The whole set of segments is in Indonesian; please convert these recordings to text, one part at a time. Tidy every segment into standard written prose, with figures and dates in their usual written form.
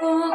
Oh,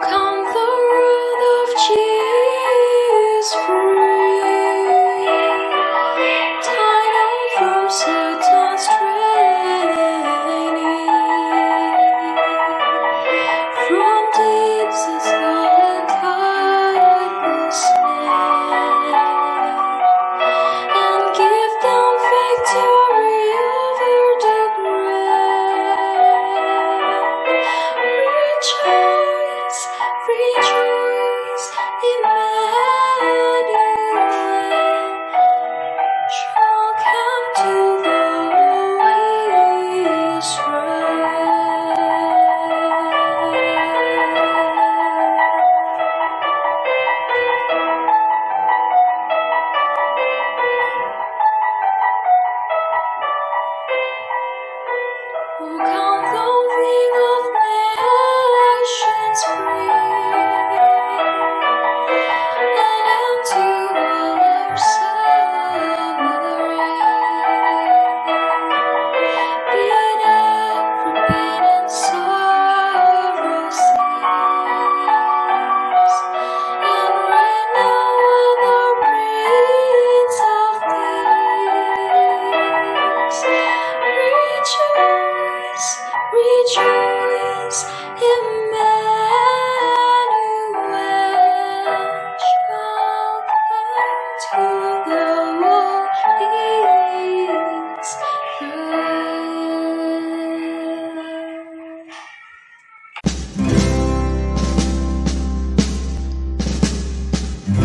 come the road of cheese free, tidal from certain straining, from deep solitude the sand, and give them victory over the grave. Rejoice, Emmanuel shall come to the Israel. Oh, come the King of nations free. Rejoice, Emmanuel shall come to the Israel.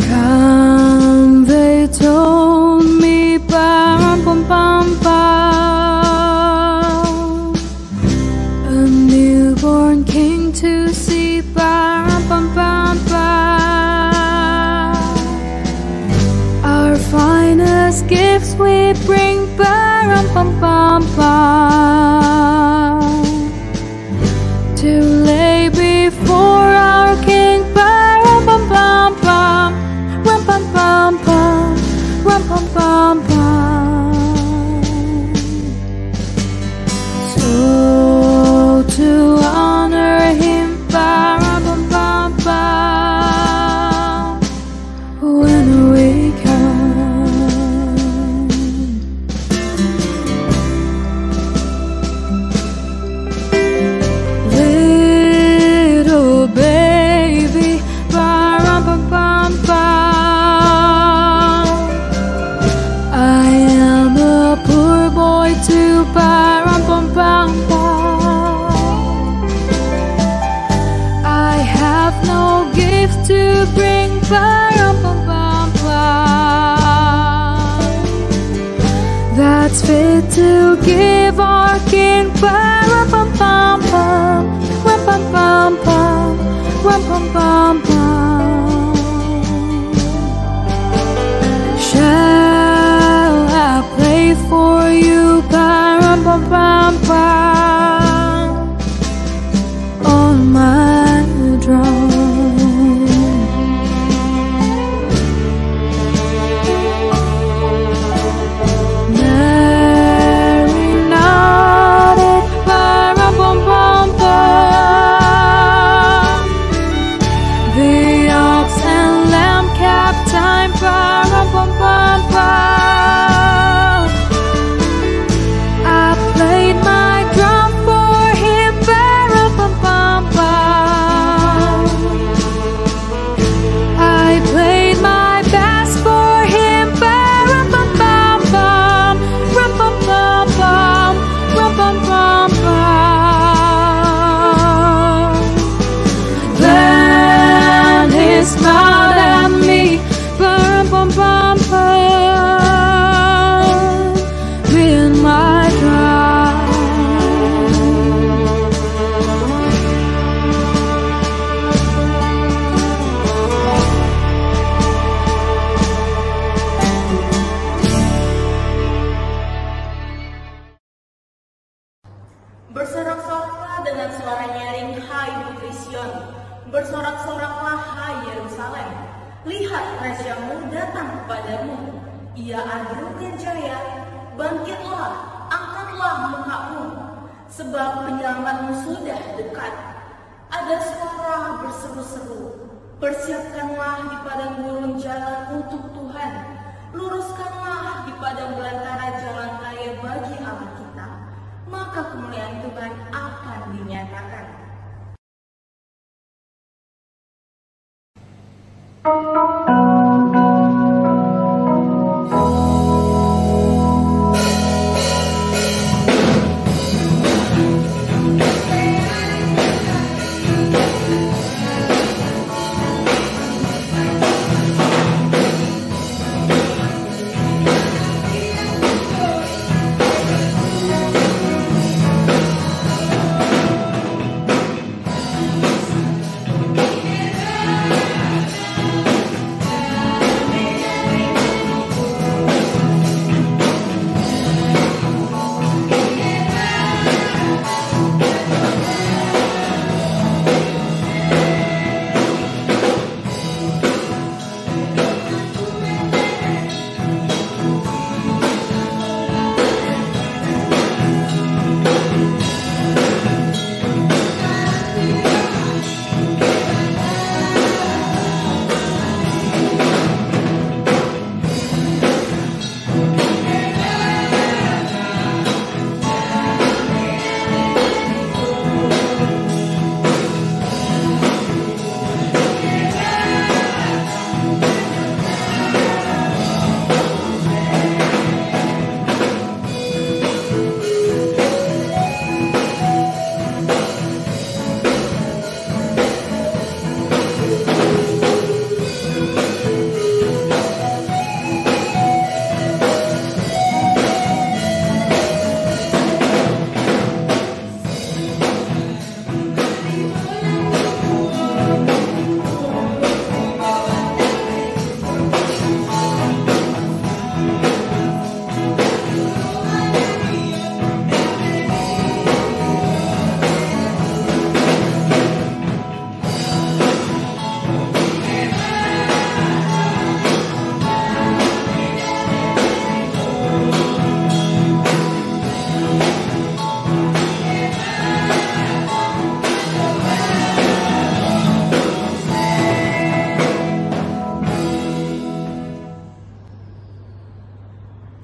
Come, they told me, bam, bam, bam, bam. A newborn king to see, bam, bam, bam, bam. Our finest gifts we bring, bam, bam, bam, bam, to lay before our king, bam, bam, bam, bam, ram, bam, bam, bam, ram, bam, bam, bam. So to honor him, bam, bam, bam, bam, when we come. Little baby, bam, bam, bam, bam, I am a poor boy too, bam, bam, bam, bam. No gift to bring, bam, bam, bam, bam, that's fit to give our king, bam, bam, bam, bam, ram, bam, bam, bam, ram, bam, bam, bam. Shall I play for you, bam, bam, bam, bam, on my drum? The lihat rajamu datang kepadamu, ia adil dan jaya. Bangkitlah, angkatlah mukamu, sebab penyelamatmu sudah dekat. Ada suara berseru-seru, persiapkanlah di padang gurun jalan untuk Tuhan, luruskanlah di padang belantara jalan raya bagi Allah kita, maka kemuliaan Tuhan akan dinyatakan.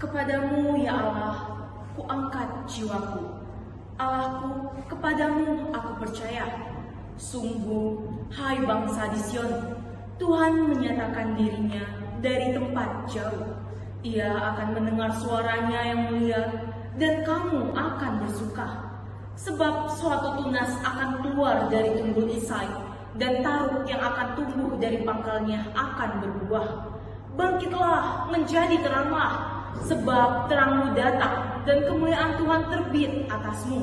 Kepadamu ya Allah, kuangkat jiwaku. Allahku, kepadamu aku percaya. Sungguh, hai bangsa di Sion, Tuhan menyatakan dirinya dari tempat jauh. Ia akan mendengar suaranya yang mulia, dan kamu akan bersuka. Sebab suatu tunas akan keluar dari tumbul Isai, dan taruk yang akan tumbuh dari pangkalnya akan berbuah. Bangkitlah, menjadi teranglah, sebab terangmu datang dan kemuliaan Tuhan terbit atasmu.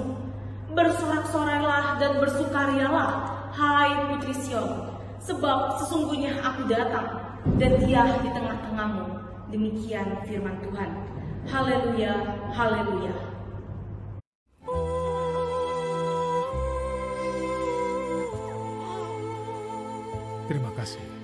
Bersorak-sorailah dan bersukarialah, hai putri Sion, sebab sesungguhnya aku datang dan Dia di tengah-tengahmu. Demikian firman Tuhan. Haleluya, haleluya. Terima kasih.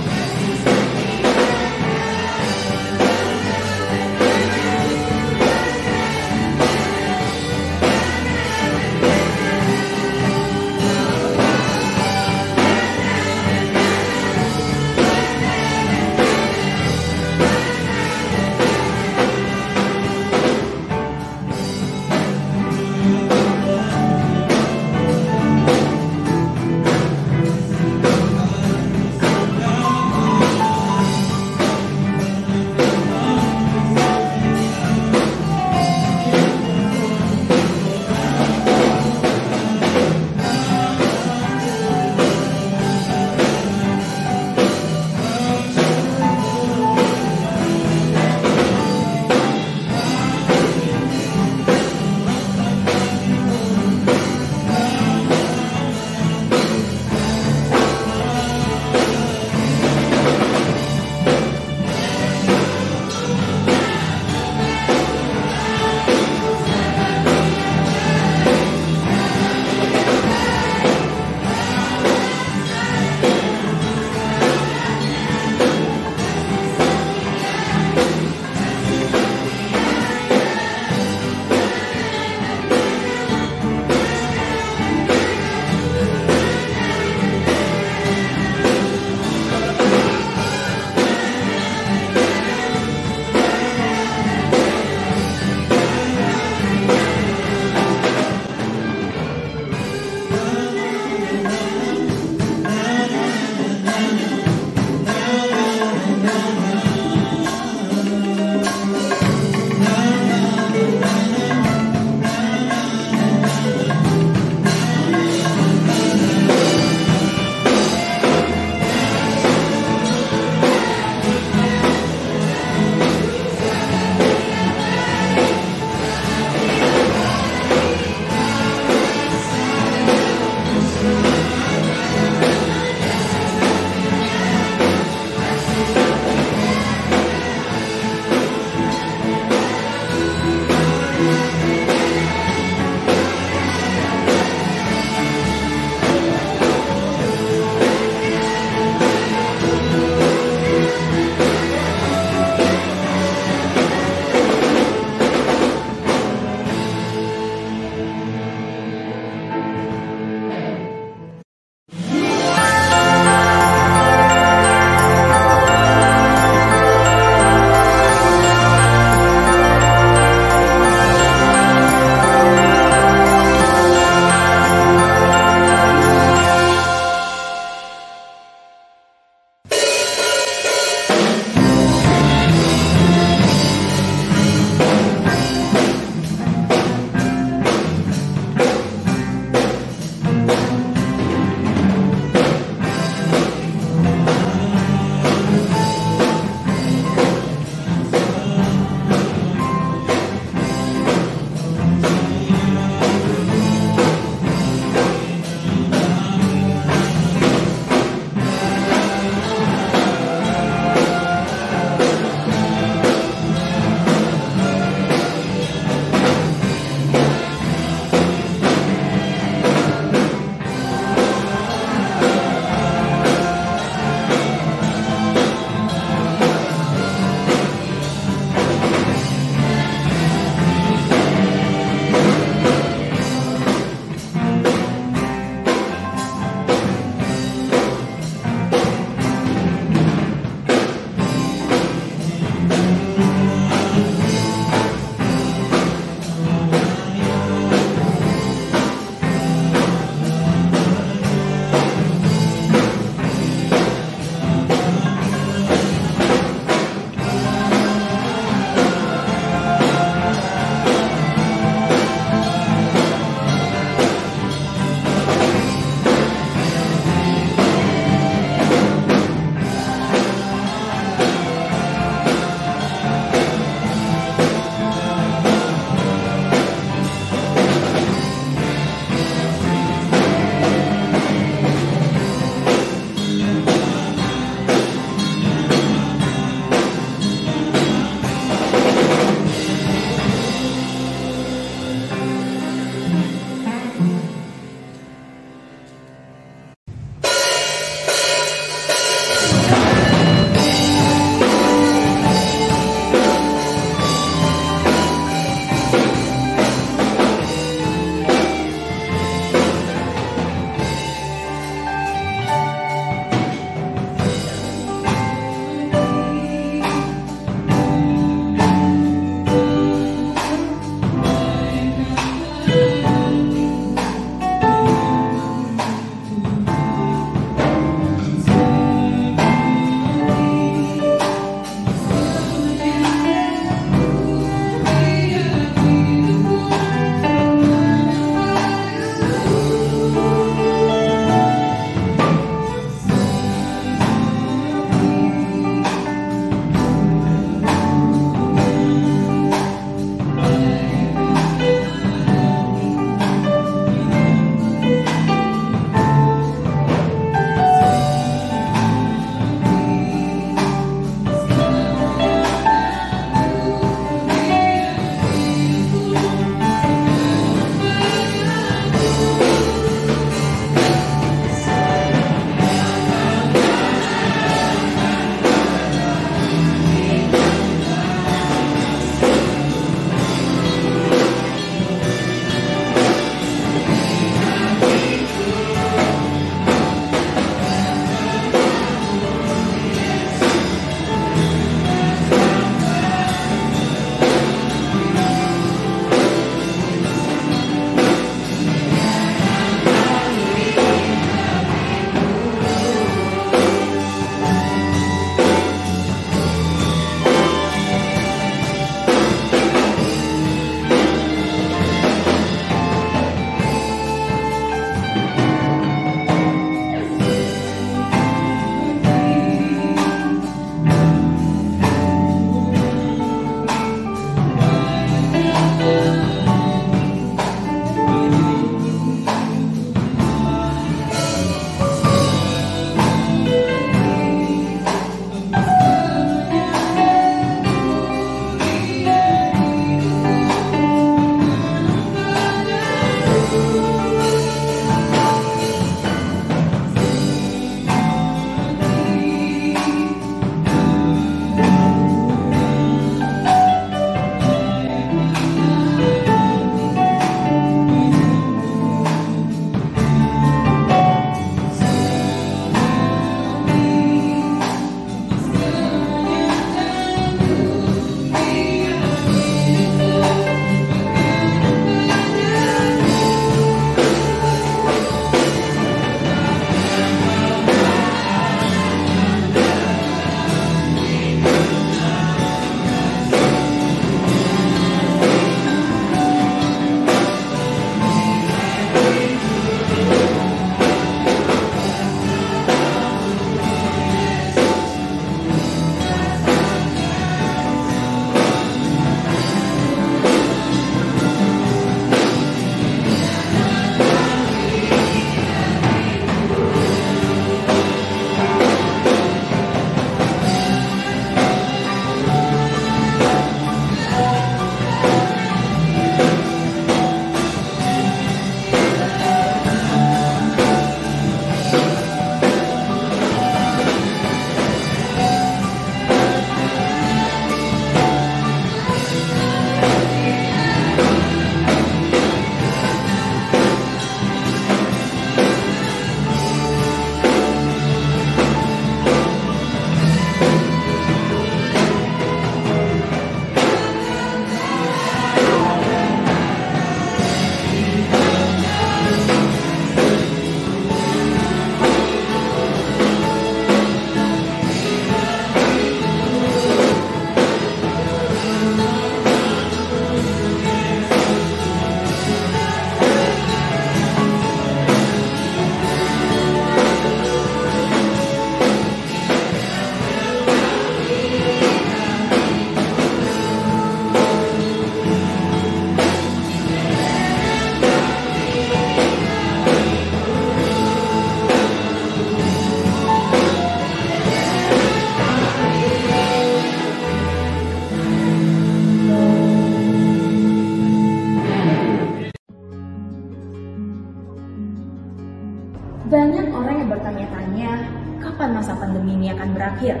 bertanya, kapan masa pandemi ini akan berakhir?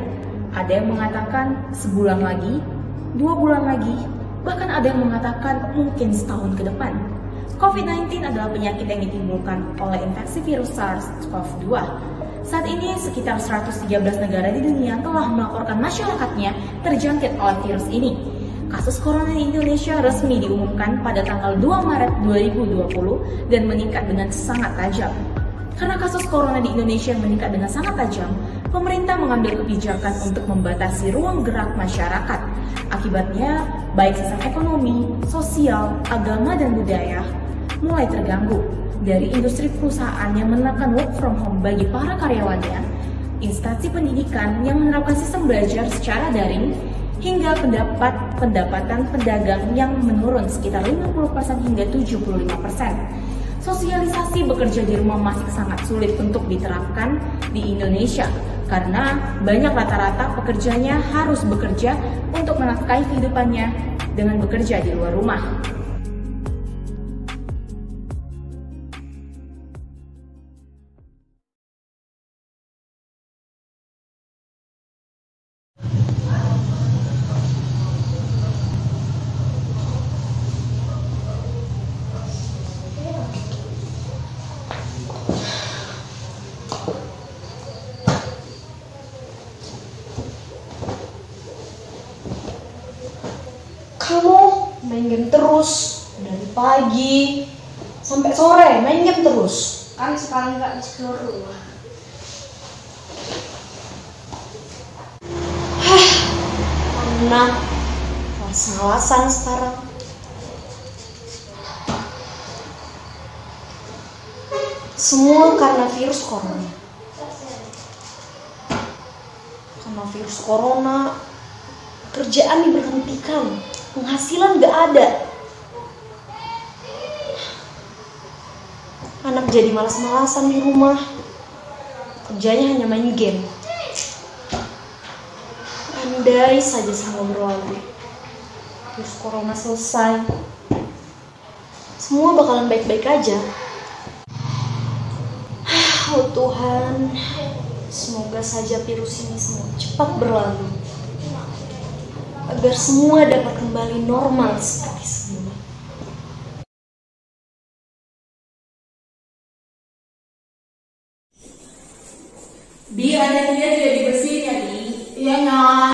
Ada yang mengatakan sebulan lagi, 2 bulan lagi, bahkan ada yang mengatakan mungkin setahun ke depan. COVID-19 adalah penyakit yang ditimbulkan oleh infeksi virus SARS-CoV-2. Saat ini, sekitar 113 negara di dunia telah melaporkan masyarakatnya terjangkit oleh virus ini. Kasus corona di Indonesia resmi diumumkan pada tanggal 2 Maret 2020 dan meningkat dengan sangat tajam. Karena kasus corona di Indonesia meningkat dengan sangat tajam, pemerintah mengambil kebijakan untuk membatasi ruang gerak masyarakat. Akibatnya, baik sistem ekonomi, sosial, agama, dan budaya mulai terganggu. Dari industri perusahaan yang menerapkan work from home bagi para karyawannya, instansi pendidikan yang menerapkan sistem belajar secara daring, hingga pendapatan pedagang yang menurun sekitar 50% hingga 75%. Sosialisasi bekerja di rumah masih sangat sulit untuk diterapkan di Indonesia karena banyak rata-rata pekerjanya harus bekerja untuk menafkahi kehidupannya dengan bekerja di luar rumah. Kamu main game terus dari pagi sampai sore, main game terus. Kan sekali nggak disuruh rumah. Karena alasan sekarang. Semua karena virus corona. Karena virus corona, kerjaan diberhentikan. Penghasilan gak ada. Anak jadi malas-malasan di rumah. Kerjanya hanya main game. Andai saja semua berlalu, terus corona selesai, semua bakalan baik-baik aja. Oh Tuhan, semoga saja virus ini semua cepat berlalu, agar semua dapat kembali normal seperti semula. Bi, ada dia tidak dibersihin ya, Bi? Iya, Nyok.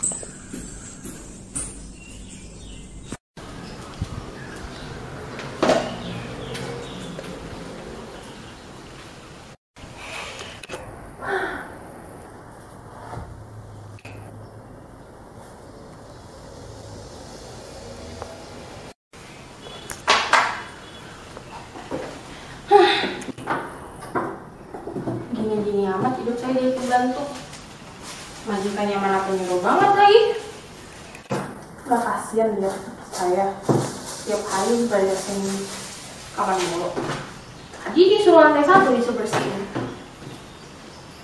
Gini-gini amat hidup saya jadi pembantu. Majikannya mana penyuruh banget lagi. Gak kasihan dia saya. Tiap hari bayar sini kapan mulu. Tadi disuruh lantai 1 disuruh bersihin.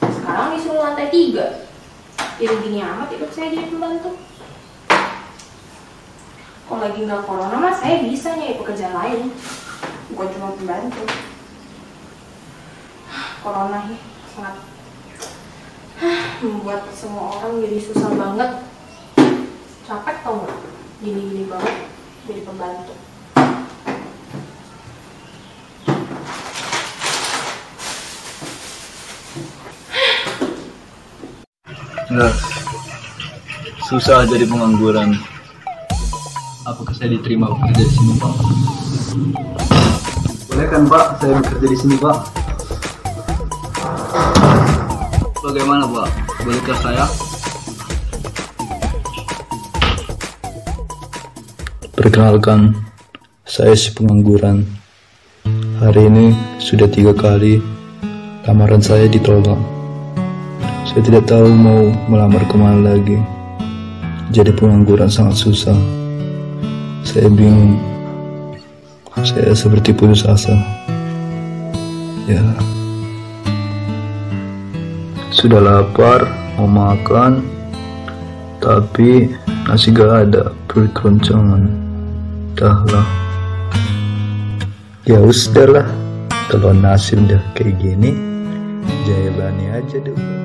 Sekarang disuruh lantai 3. Jadi gini amat hidup saya jadi pembantu. Kalau lagi nggak corona mah saya bisa nyari pekerjaan lain. Bukan cuma pembantu. Corona ya sangat membuat semua orang jadi susah banget. Capek tau nggak? Gini-gini banget jadi pembantu. Nah, susah jadi pengangguran. Apakah saya diterima bekerja di sini, Pak? Boleh kan, Pak? Saya bekerja di sini, Pak. Bagaimana, Pak? Bolehkah saya? Perkenalkan, saya si pengangguran. Hari ini sudah 3 kali lamaran saya ditolak. Saya tidak tahu mau melamar kemana lagi. Jadi pengangguran sangat susah. Saya bingung. Saya seperti putus asa. Ya. Sudah lapar, mau makan, tapi nasi gak ada, perut keroncongan. Dahlah. Ya udahlah, kalau nasi udah kayak gini, Jailani aja dulu.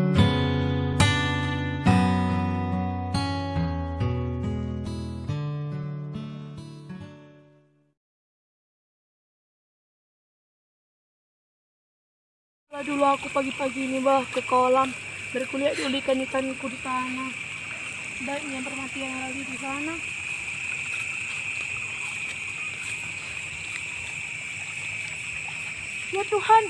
Dulu aku pagi-pagi ini ke kolam berkuliah dulu ikan-ikanku di sana. Baiknya permatian lagi di sana. Ya Tuhan,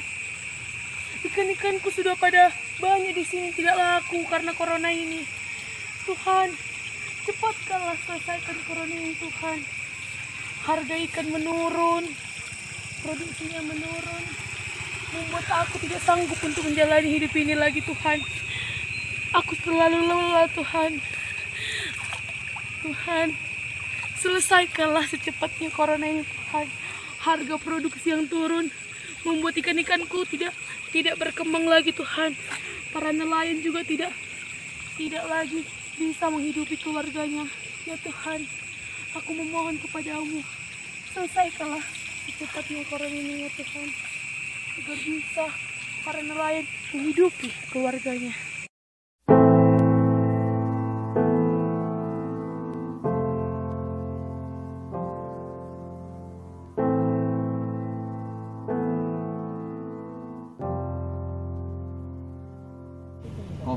ikan-ikanku sudah pada banyak di sini tidak laku karena corona ini. Tuhan, cepatkanlah selesaikan corona ini Tuhan. Harga ikan menurun, produksinya menurun. Membuat aku tidak sanggup untuk menjalani hidup ini lagi Tuhan. Aku terlalu lelah Tuhan. Tuhan, selesaikanlah secepatnya corona ini Tuhan. Harga produksi yang turun membuat ikan-ikanku tidak berkembang lagi Tuhan. Para nelayan juga tidak lagi bisa menghidupi keluarganya. Ya Tuhan, aku memohon kepadamu, selesaikanlah secepatnya corona ini ya Tuhan, agar bisa para nelayan menghidupi keluarganya.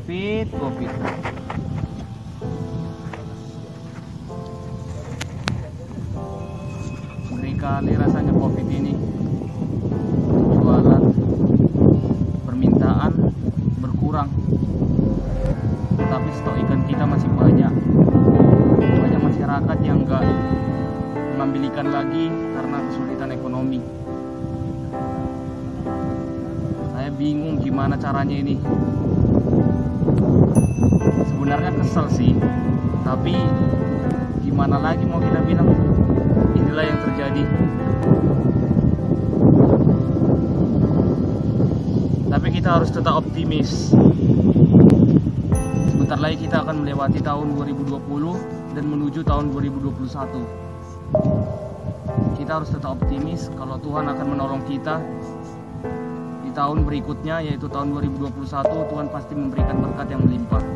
Covid. Ngeri kali rasanya Covid ini. Jualan, permintaan berkurang, tapi stok ikan kita masih banyak. Banyak masyarakat yang nggak mengambil ikan lagi karena kesulitan ekonomi. Saya bingung gimana caranya ini. Sebenarnya kesel sih, tapi gimana lagi mau kita bilang, inilah yang terjadi. Tapi kita harus tetap optimis. Sebentar lagi kita akan melewati tahun 2020 dan menuju tahun 2021. Kita harus tetap optimis kalau Tuhan akan menolong kita. Di tahun berikutnya, yaitu tahun 2021, Tuhan pasti memberikan berkat yang melimpah.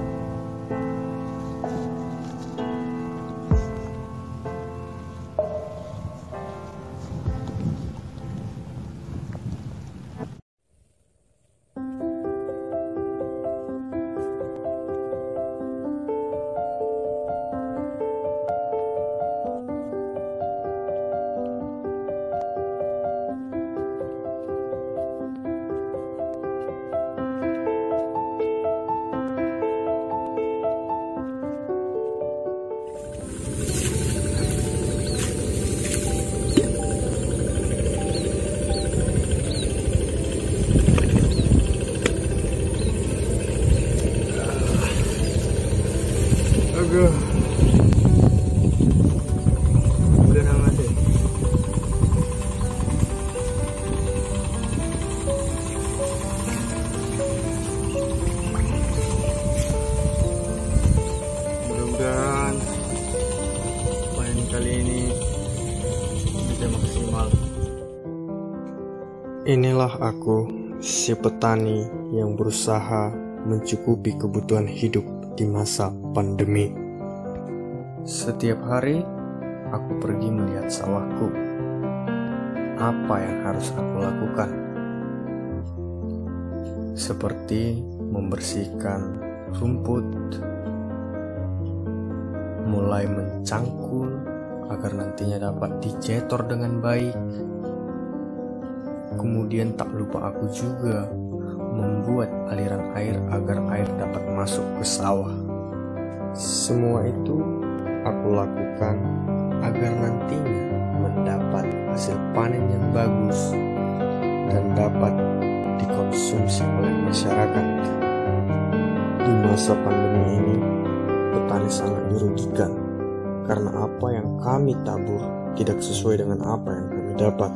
Udah amat ya. Mudah-mudahan panen kali ini bisa maksimal. Inilah aku, si petani yang berusaha mencukupi kebutuhan hidup di masa pandemi. Setiap hari aku pergi melihat sawahku. Apa yang harus aku lakukan? Seperti membersihkan rumput, mulai mencangkul agar nantinya dapat dicetor dengan baik. Kemudian tak lupa aku juga membuat aliran air agar air dapat masuk ke sawah. Semua itu aku lakukan agar nantinya mendapat hasil panen yang bagus dan dapat dikonsumsi oleh masyarakat. Di masa pandemi ini, petani sangat dirugikan karena apa yang kami tabur tidak sesuai dengan apa yang kami dapat.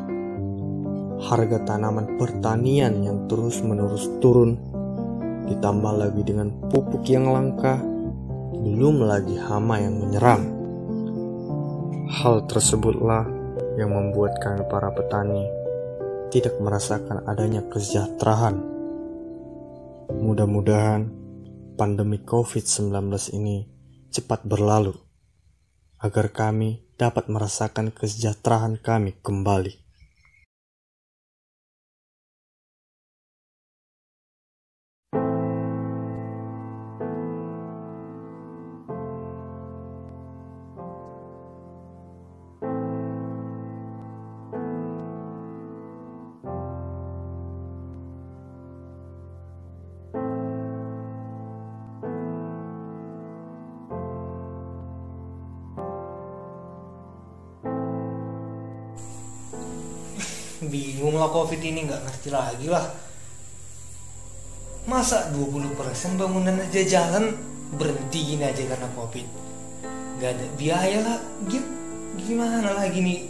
Harga tanaman pertanian yang terus-menerus turun, ditambah lagi dengan pupuk yang langka, belum lagi hama yang menyerang. Hal tersebutlah yang membuat kami para petani tidak merasakan adanya kesejahteraan. Mudah-mudahan pandemi COVID-19 ini cepat berlalu, agar kami dapat merasakan kesejahteraan kami kembali. Bingung lah COVID ini, nggak ngerti lagi lah. Masa 20% bangunan aja jalan berhenti gini aja karena COVID? Gak ada biaya lah, gimana lagi nih?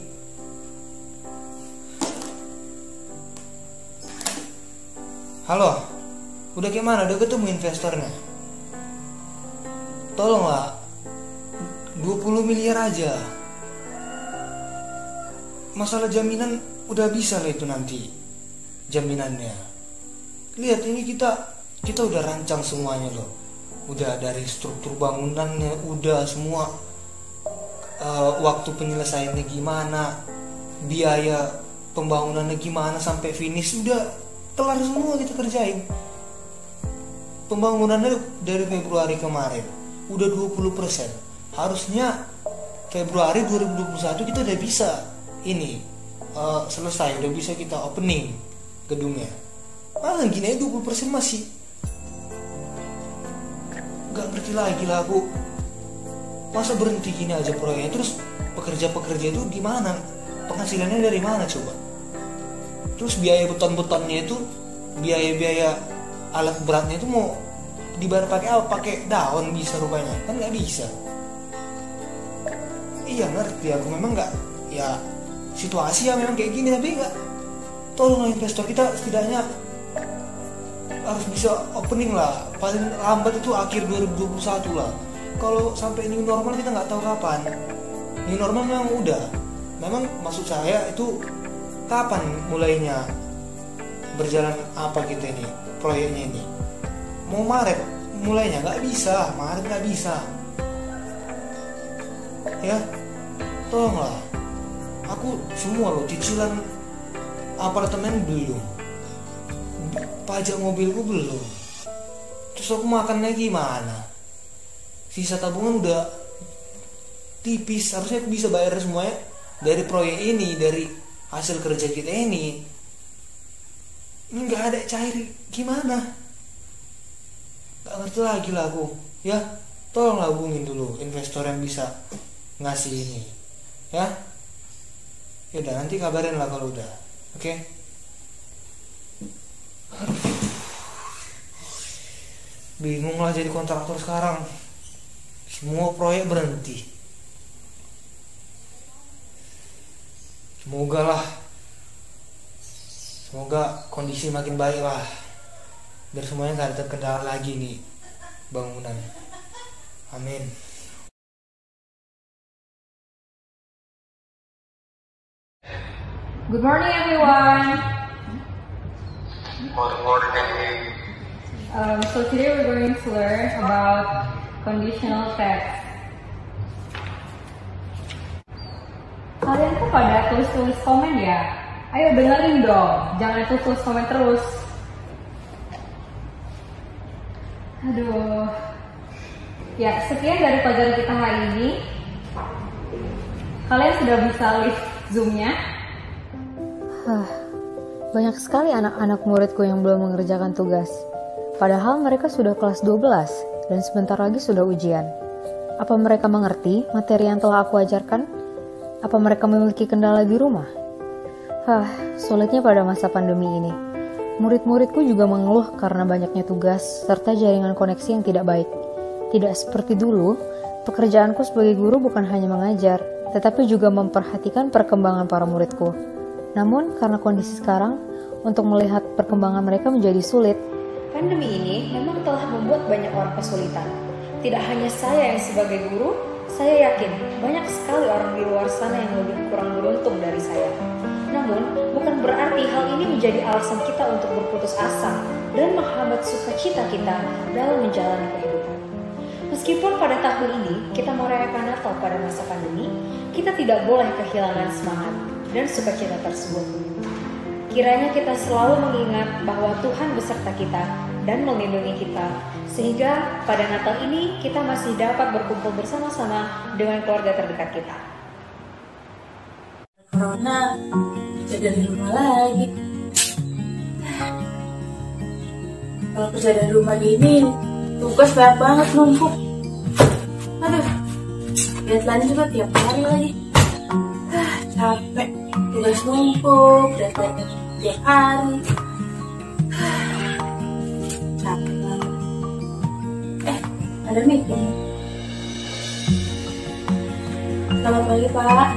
Halo, udah gimana? Udah ketemu investornya? Tolonglah, 20 miliar aja. Masalah jaminan udah bisa lah itu nanti jaminannya. Lihat ini kita udah rancang semuanya loh. Udah dari struktur bangunannya, udah semua waktu penyelesaiannya gimana, biaya pembangunannya gimana sampai finish, udah kelar semua kita kerjain. Pembangunannya dari Februari kemarin udah 20%. Harusnya Februari 2021 kita udah bisa ini selesai, udah bisa kita opening gedungnya. Malah gini aja 20% masih gak ngerti lagi lah aku. Masa berhenti gini aja proyeknya? Terus pekerja-pekerja itu gimana? Penghasilannya dari mana coba? Terus biaya beton-betonnya itu, biaya-biaya alat beratnya itu mau dibayar pakai apa? Pakai daun bisa rupanya? Kan gak bisa. Iya ngerti aku, memang gak, ya situasi ya memang kayak gini, tapi enggak. Tolong investor kita setidaknya harus bisa opening lah, paling lambat itu akhir 2021 lah. Kalau sampai new normal kita nggak tahu kapan. New normal memang udah, memang maksud saya itu kapan mulainya berjalan apa kita ini proyeknya ini. Mau Maret mulainya, nggak bisa, Maret nggak bisa. Ya tolonglah. Aku semua loh, cicilan apartemen belum, pajak mobilku belum, terus aku makannya gimana? Sisa tabungan udah tipis, harusnya aku bisa bayar semuanya dari proyek ini, dari hasil kerja kita ini. Nggak ada cair, gimana? Nggak ngerti lagi lah aku. Ya tolonglah hubungin dulu investor yang bisa ngasih ini, ya. Ya udah, nanti kabarin lah kalau udah. Oke? Bingung lah jadi kontraktor sekarang. Semua proyek berhenti. Semoga kondisi makin baik lah, biar semuanya gak ada terkendala lagi nih bangunan. Amin. Good morning, everyone. Good morning. So today we're going to learn about conditional text. Kalian tuh pada tulis-tulis komen ya? Ayo dengerin dong, jangan tulis komen terus. Aduh. Ya, sekian dari pelajaran kita hari ini. Kalian sudah bisa live Zoom-nya? Banyak sekali anak-anak muridku yang belum mengerjakan tugas. Padahal mereka sudah kelas 12 dan sebentar lagi sudah ujian. Apa mereka mengerti materi yang telah aku ajarkan? Apa mereka memiliki kendala di rumah? Sulitnya pada masa pandemi ini. Murid-muridku juga mengeluh karena banyaknya tugas serta jaringan koneksi yang tidak baik. Tidak seperti dulu, pekerjaanku sebagai guru bukan hanya mengajar, tetapi juga memperhatikan perkembangan para muridku. Namun, karena kondisi sekarang, untuk melihat perkembangan mereka menjadi sulit. Pandemi ini memang telah membuat banyak orang kesulitan. Tidak hanya saya yang sebagai guru, saya yakin banyak sekali orang di luar sana yang lebih kurang beruntung dari saya. Namun, bukan berarti hal ini menjadi alasan kita untuk berputus asa dan menghambat sukacita kita dalam menjalani kehidupan. Meskipun pada tahun ini kita merayakan Natal pada masa pandemi, kita tidak boleh kehilangan semangat dan sukacita tersebut. Kiranya kita selalu mengingat bahwa Tuhan beserta kita dan melindungi kita, sehingga pada Natal ini kita masih dapat berkumpul bersama-sama dengan keluarga terdekat kita. Corona, kerja dari rumah lagi. Kalau kerja dari rumah gini, tugas banyak banget numpuk. Aduh, deadline juga tiap hari lagi. Capek, tugas numpuk, deadline tiap hari. Capek banget. Ada meeting. Selamat pagi, Pak.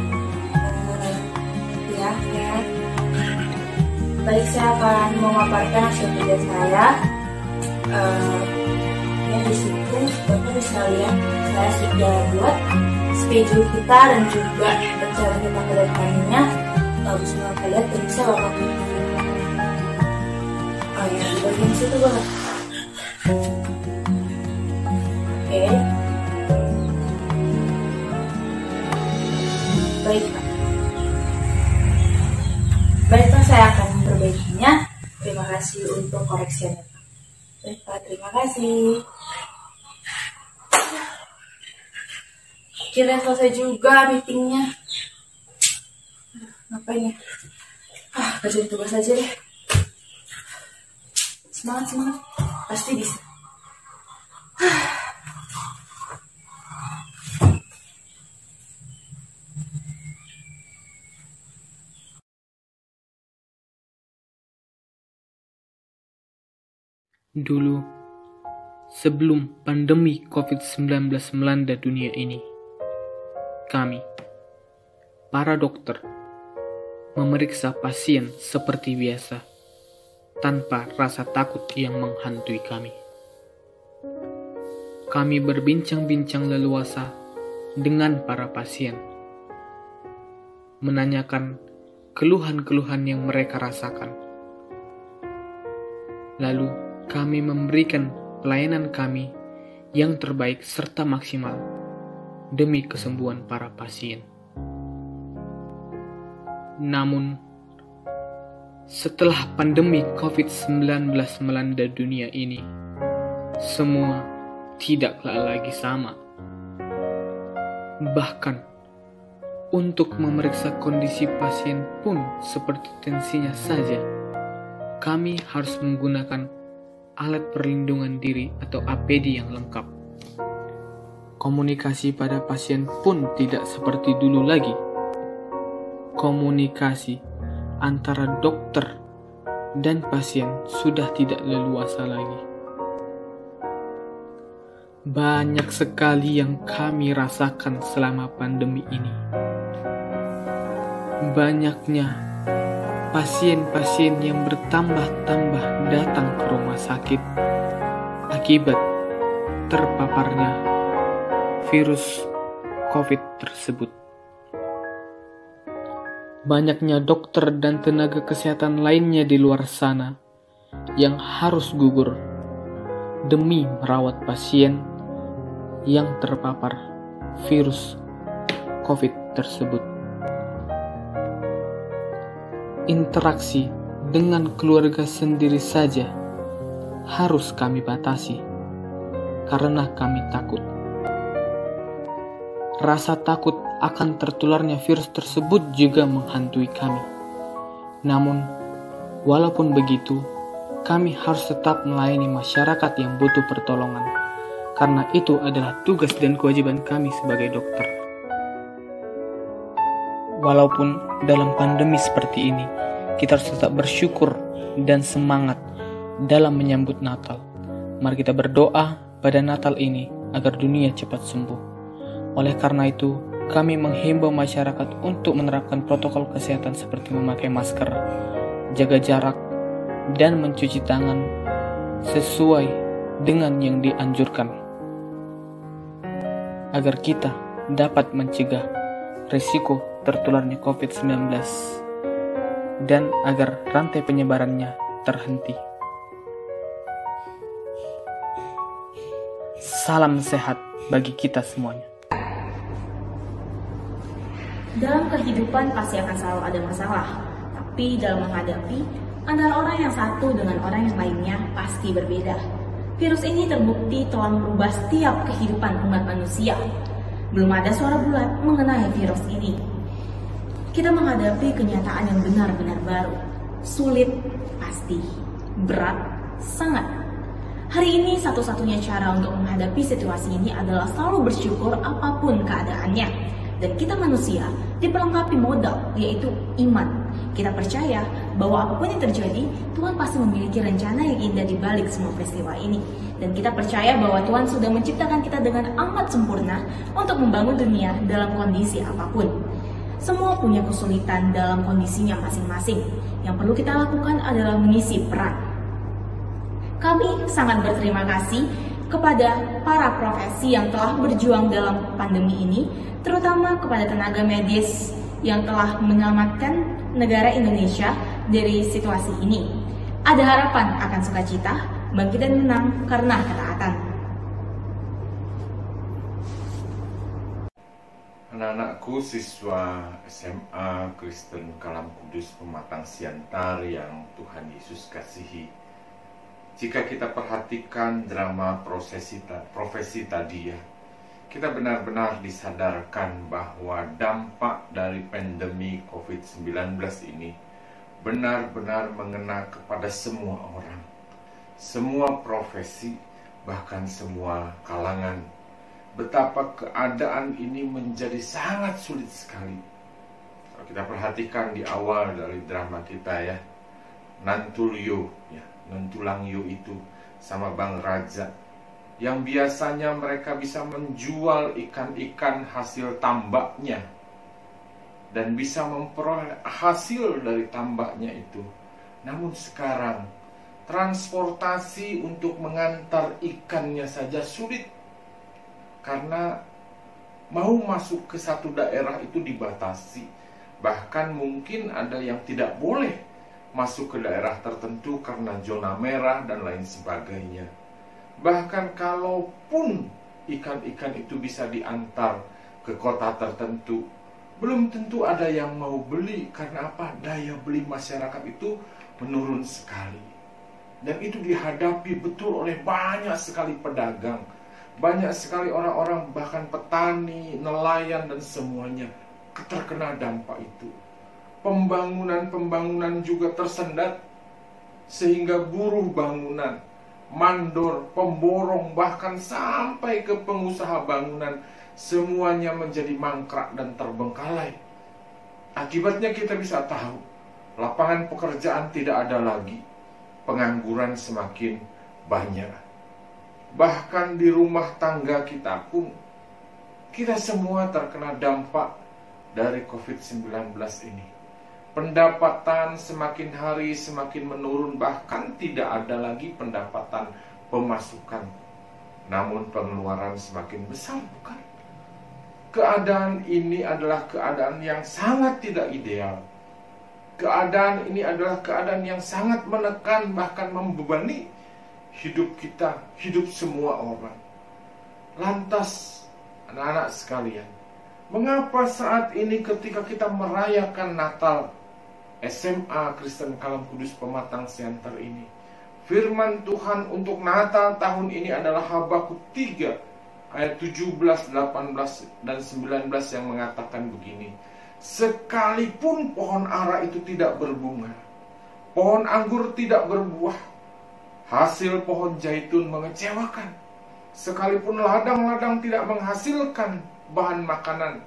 Ya. Baik, saya akan memaparkan hasil kerja saya. Di situ Bapak bisa lihat saya sudah buat schedule kita dan juga rencana kita ke depannya. Bagus Bapak lihat dan bisa Bapak pilih. Oh ya, di bagian situ Bapak. Oke. Baik Pak. Baik Pak, saya akan memperbaikinya. Terima kasih untuk koreksinya Pak. Baik Pak, terima kasih. Kira selesai juga meetingnya. Ngapain ya? Kerjain tugas aja deh. Semangat, pasti bisa. Dulu, sebelum pandemi COVID-19 melanda dunia ini, kami, para dokter, memeriksa pasien seperti biasa, tanpa rasa takut yang menghantui kami. Kami berbincang-bincang leluasa dengan para pasien, menanyakan keluhan-keluhan yang mereka rasakan. Lalu, kami memberikan pelayanan kami yang terbaik serta maksimal demi kesembuhan para pasien. Namun, setelah pandemi COVID-19 melanda dunia ini, semua tidaklah lagi sama. Bahkan, untuk memeriksa kondisi pasien pun seperti tensinya saja, kami harus menggunakan alat perlindungan diri atau APD yang lengkap. Komunikasi pada pasien pun tidak seperti dulu lagi. Komunikasi antara dokter dan pasien sudah tidak leluasa lagi. Banyak sekali yang kami rasakan selama pandemi ini. Banyaknya pasien-pasien yang bertambah-tambah datang ke rumah sakit akibat terpaparnya virus COVID tersebut. Banyaknya dokter dan tenaga kesehatan lainnya di luar sana yang harus gugur demi merawat pasien yang terpapar virus COVID tersebut. Interaksi dengan keluarga sendiri saja harus kami batasi karena kami takut. Rasa takut akan tertularnya virus tersebut juga menghantui kami. Namun, walaupun begitu, kami harus tetap melayani masyarakat yang butuh pertolongan karena itu adalah tugas dan kewajiban kami sebagai dokter. Walaupun dalam pandemi seperti ini, kita harus tetap bersyukur dan semangat dalam menyambut Natal. Mari kita berdoa pada Natal ini agar dunia cepat sembuh. Oleh karena itu, kami menghimbau masyarakat untuk menerapkan protokol kesehatan seperti memakai masker, jaga jarak, dan mencuci tangan sesuai dengan yang dianjurkan, agar kita dapat mencegah risiko tertularnya COVID-19 dan agar rantai penyebarannya terhenti. Salam sehat bagi kita semuanya. Dalam kehidupan pasti akan selalu ada masalah, tapi dalam menghadapi, antara orang yang satu dengan orang yang lainnya pasti berbeda. Virus ini terbukti telah merubah setiap kehidupan umat manusia. Belum ada suara bulat mengenai virus ini. Kita menghadapi kenyataan yang benar-benar baru. Sulit, pasti. Berat, sangat. Hari ini satu-satunya cara untuk menghadapi situasi ini adalah selalu bersyukur apapun keadaannya. Dan kita manusia diperlengkapi modal, yaitu iman. Kita percaya bahwa apapun yang terjadi, Tuhan pasti memiliki rencana yang indah di balik semua peristiwa ini. Dan kita percaya bahwa Tuhan sudah menciptakan kita dengan amat sempurna untuk membangun dunia dalam kondisi apapun. Semua punya kesulitan dalam kondisinya masing-masing. Yang perlu kita lakukan adalah mengisi peran. Kami sangat berterima kasih kepada para profesi yang telah berjuang dalam pandemi ini, terutama kepada tenaga medis yang telah menyelamatkan negara Indonesia dari situasi ini. Ada harapan akan sukacita, bangkit dan menang karena ketaatan. Anak-anakku, siswa SMA Kristen Kalam Kudus Pematang Siantar yang Tuhan Yesus kasihi. Jika kita perhatikan drama profesi tadi ya, kita benar-benar disadarkan bahwa dampak dari pandemi COVID-19 ini benar-benar mengena kepada semua orang, semua profesi, bahkan semua kalangan. Betapa keadaan ini menjadi sangat sulit sekali. Kalau kita perhatikan di awal dari drama kita ya, Nantulyo ya, Nantulangyo itu sama Bang Raja, yang biasanya mereka bisa menjual ikan-ikan hasil tambaknya dan bisa memperoleh hasil dari tambaknya itu. Namun sekarang transportasi untuk mengantar ikannya saja sulit, karena mau masuk ke satu daerah itu dibatasi. Bahkan mungkin ada yang tidak boleh masuk ke daerah tertentu karena zona merah dan lain sebagainya. Bahkan kalaupun ikan-ikan itu bisa diantar ke kota tertentu, belum tentu ada yang mau beli. Karena apa? Daya beli masyarakat itu menurun sekali. Dan itu dihadapi betul oleh banyak sekali pedagang, banyak sekali orang-orang, bahkan petani, nelayan, dan semuanya terkena dampak itu. Pembangunan juga tersendat, sehingga buruh bangunan, mandor, pemborong, bahkan sampai ke pengusaha bangunan, semuanya menjadi mangkrak dan terbengkalai. Akibatnya kita bisa tahu, lapangan pekerjaan tidak ada lagi, pengangguran semakin banyak. Bahkan di rumah tangga kita pun, kita semua terkena dampak dari COVID-19 ini. Pendapatan semakin hari semakin menurun, bahkan tidak ada lagi pendapatan pemasukan. Namun pengeluaran semakin besar, bukan? Keadaan ini adalah keadaan yang sangat tidak ideal. Keadaan ini adalah keadaan yang sangat menekan, bahkan membebani hidup kita, hidup semua orang. Lantas, anak-anak sekalian, mengapa saat ini ketika kita merayakan Natal SMA Kristen Kalam Kudus Pematang Siantar ini, firman Tuhan untuk Natal tahun ini adalah Habakuk 3 ayat 17, 18, dan 19 yang mengatakan begini: sekalipun pohon ara itu tidak berbunga, pohon anggur tidak berbuah, hasil pohon zaitun mengecewakan, sekalipun ladang-ladang tidak menghasilkan bahan makanan,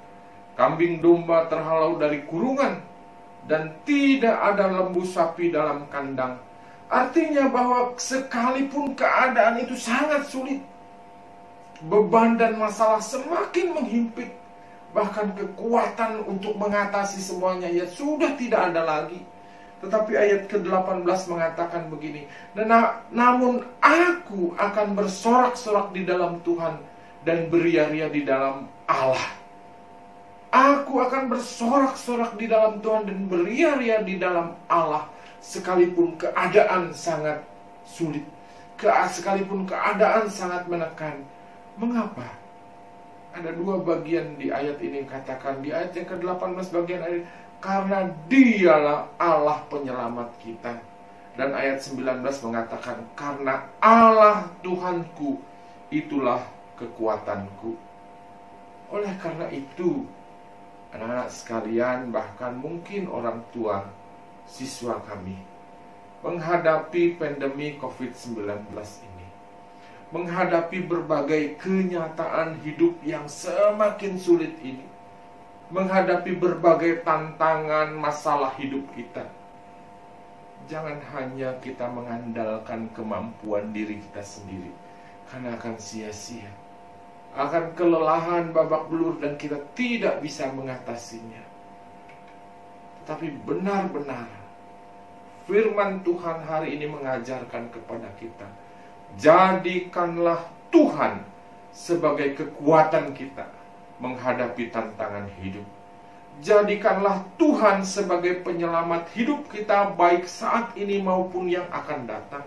kambing domba terhalau dari kurungan, dan tidak ada lembu sapi dalam kandang. Artinya bahwa sekalipun keadaan itu sangat sulit, beban dan masalah semakin menghimpit, bahkan kekuatan untuk mengatasi semuanya ya sudah tidak ada lagi. Tetapi ayat ke-18 mengatakan begini, namun aku akan bersorak-sorak di dalam Tuhan dan beria-ria di dalam Allah. Aku Aku akan bersorak-sorak di dalam Tuhan dan beria-ria di dalam Allah, sekalipun keadaan sangat sulit, sekalipun keadaan sangat menekan. Mengapa? Ada dua bagian di ayat ini katakan, di ayat yang ke-18 bagian ayat, karena dialah Allah penyelamat kita. Dan ayat 19 mengatakan, karena Allah Tuhanku itulah kekuatanku. Oleh karena itu, anak-anak sekalian, bahkan mungkin orang tua, siswa kami, menghadapi pandemi COVID-19 ini, menghadapi berbagai kenyataan hidup yang semakin sulit ini, menghadapi berbagai tantangan masalah hidup kita, jangan hanya kita mengandalkan kemampuan diri kita sendiri, karena akan sia-sia, akan kelelahan babak belur dan kita tidak bisa mengatasinya. Tapi benar-benar firman Tuhan hari ini mengajarkan kepada kita, jadikanlah Tuhan sebagai kekuatan kita menghadapi tantangan hidup. Jadikanlah Tuhan sebagai penyelamat hidup kita, baik saat ini maupun yang akan datang.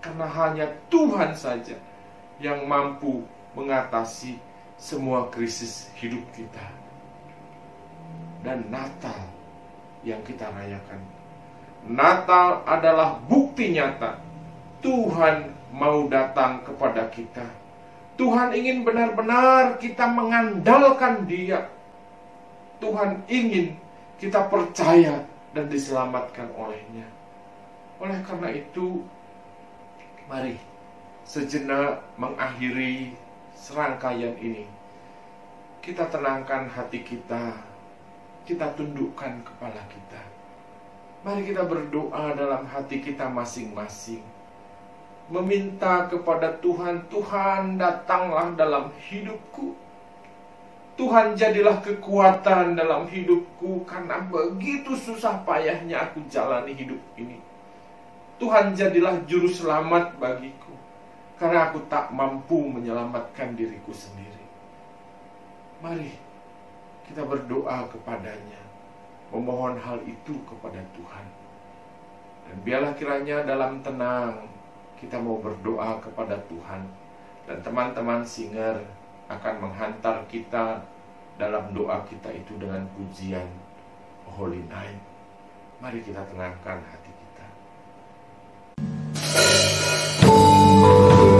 Karena hanya Tuhan saja yang mampu mengatasi semua krisis hidup kita. Dan Natal yang kita rayakan, Natal adalah bukti nyata Tuhan mau datang kepada kita. Tuhan ingin benar-benar kita mengandalkan Dia. Tuhan ingin kita percaya dan diselamatkan olehnya. Oleh karena itu, mari sejenak mengakhiri serangkaian ini, kita tenangkan hati kita, kita tundukkan kepala kita. Mari kita berdoa dalam hati kita masing-masing, meminta kepada Tuhan, Tuhan datanglah dalam hidupku. Tuhan jadilah kekuatan dalam hidupku, karena begitu susah payahnya aku jalani hidup ini. Tuhan jadilah juru selamat bagiku, karena aku tak mampu menyelamatkan diriku sendiri. Mari kita berdoa kepadanya, memohon hal itu kepada Tuhan. Dan biarlah kiranya dalam tenang kita mau berdoa kepada Tuhan. Dan teman-teman singer akan menghantar kita dalam doa kita itu dengan pujian Holy Night. Mari kita tenangkan hati kita. Show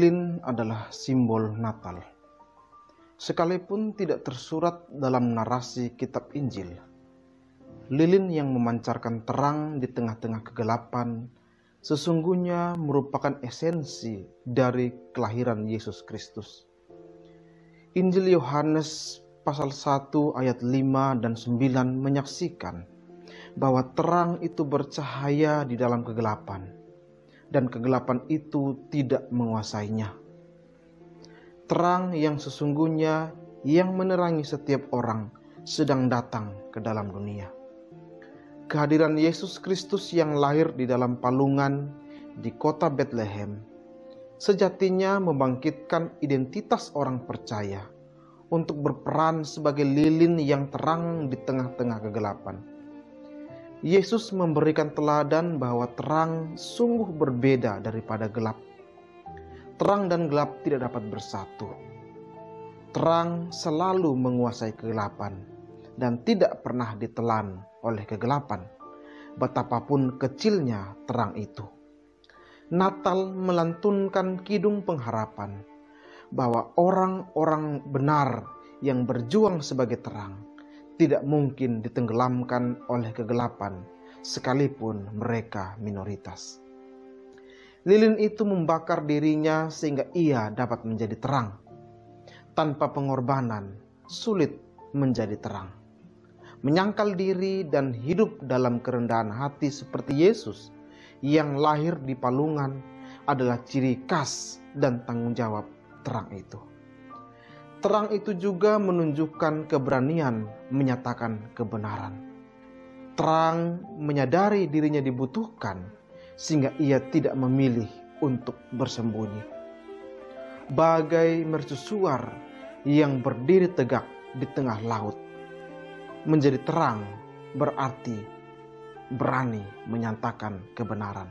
Lilin adalah simbol Natal. Sekalipun tidak tersurat dalam narasi kitab Injil, lilin yang memancarkan terang di tengah-tengah kegelapan sesungguhnya merupakan esensi dari kelahiran Yesus Kristus. Injil Yohanes pasal 1 ayat 5 dan 9 menyaksikan bahwa terang itu bercahaya di dalam kegelapan, dan kegelapan itu tidak menguasainya. Terang yang sesungguhnya yang menerangi setiap orang sedang datang ke dalam dunia. Kehadiran Yesus Kristus yang lahir di dalam palungan di kota Bethlehem sejatinya membangkitkan identitas orang percaya untuk berperan sebagai lilin yang terang di tengah-tengah kegelapan. Yesus memberikan teladan bahwa terang sungguh berbeda daripada gelap. Terang dan gelap tidak dapat bersatu. Terang selalu menguasai kegelapan dan tidak pernah ditelan oleh kegelapan, betapapun kecilnya terang itu. Natal melantunkan kidung pengharapan bahwa orang-orang benar yang berjuang sebagai terang tidak mungkin ditenggelamkan oleh kegelapan, sekalipun mereka minoritas. Lilin itu membakar dirinya sehingga ia dapat menjadi terang. Tanpa pengorbanan, sulit menjadi terang. Menyangkal diri dan hidup dalam kerendahan hati seperti Yesus yang lahir di palungan adalah ciri khas dan tanggung jawab terang itu. Terang itu juga menunjukkan keberanian menyatakan kebenaran. Terang menyadari dirinya dibutuhkan sehingga ia tidak memilih untuk bersembunyi. Bagai mercusuar yang berdiri tegak di tengah laut, menjadi terang berarti berani menyatakan kebenaran.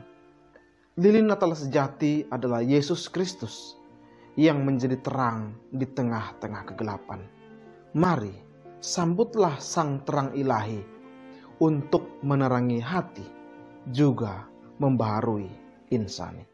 Lilin Natal sejati adalah Yesus Kristus yang menjadi terang di tengah-tengah kegelapan. Mari sambutlah sang terang ilahi untuk menerangi hati, juga membaharui insani.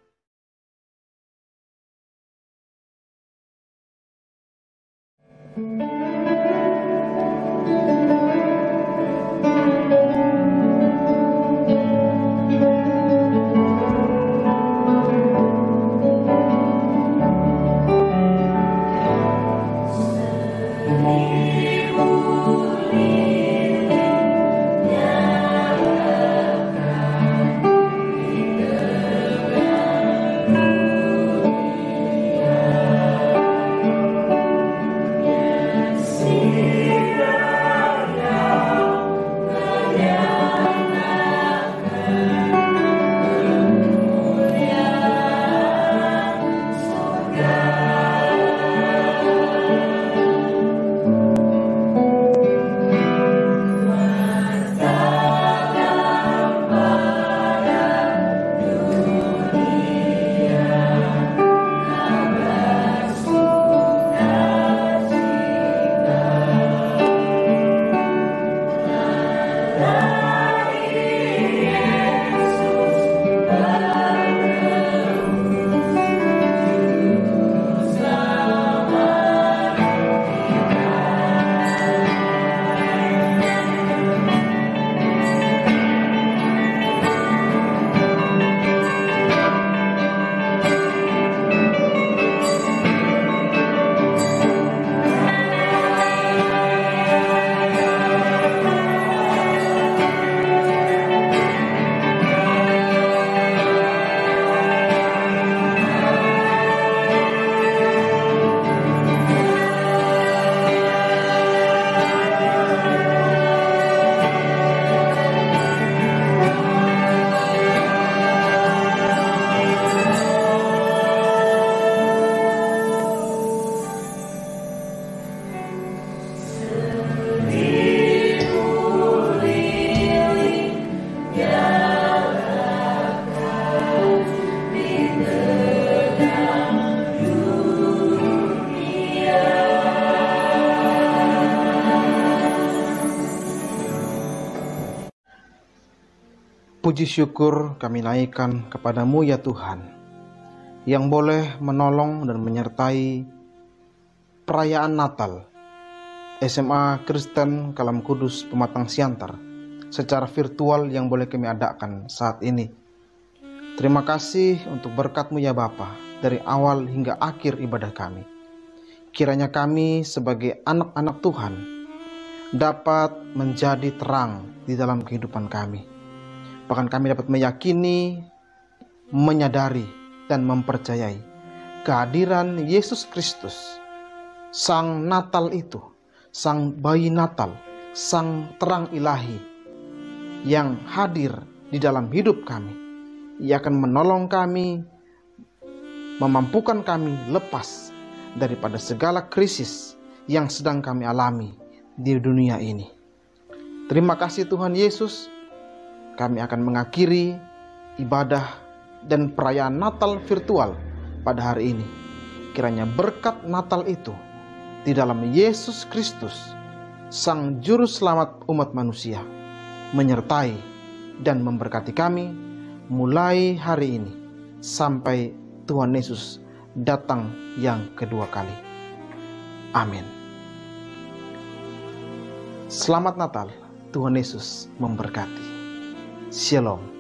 Puji syukur kami naikkan kepadamu ya Tuhan, yang boleh menolong dan menyertai perayaan Natal SMA Kristen Kalam Kudus Pematang Siantar secara virtual yang boleh kami adakan saat ini. Terima kasih untuk berkat-Mu ya Bapa, dari awal hingga akhir ibadah kami. Kiranya kami sebagai anak-anak Tuhan dapat menjadi terang di dalam kehidupan kami. Bahkan kami dapat meyakini, menyadari, dan mempercayai kehadiran Yesus Kristus, Sang Natal itu, Sang Bayi Natal, Sang terang ilahi yang hadir di dalam hidup kami. Ia akan menolong kami, memampukan kami lepas daripada segala krisis yang sedang kami alami di dunia ini. Terima kasih Tuhan Yesus. Kami akan mengakhiri ibadah dan perayaan Natal virtual pada hari ini. Kiranya berkat Natal itu di dalam Yesus Kristus, Sang Juru Selamat umat manusia, menyertai dan memberkati kami mulai hari ini sampai Tuhan Yesus datang yang kedua kali. Amin. Selamat Natal, Tuhan Yesus memberkati. Shalom.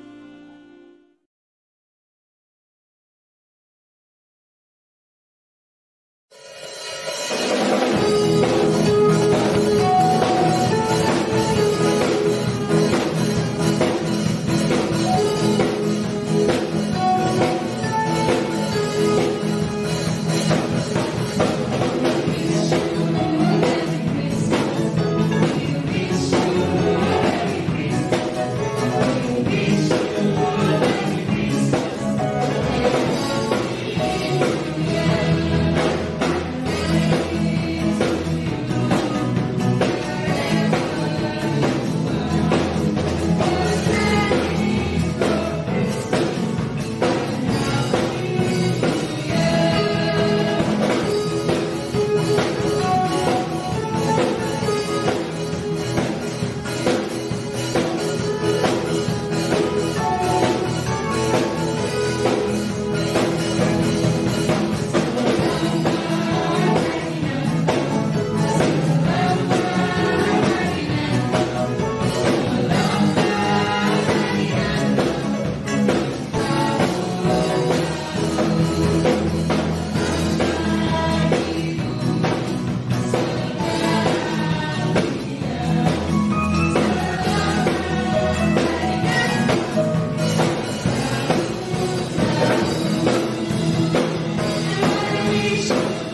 Peace.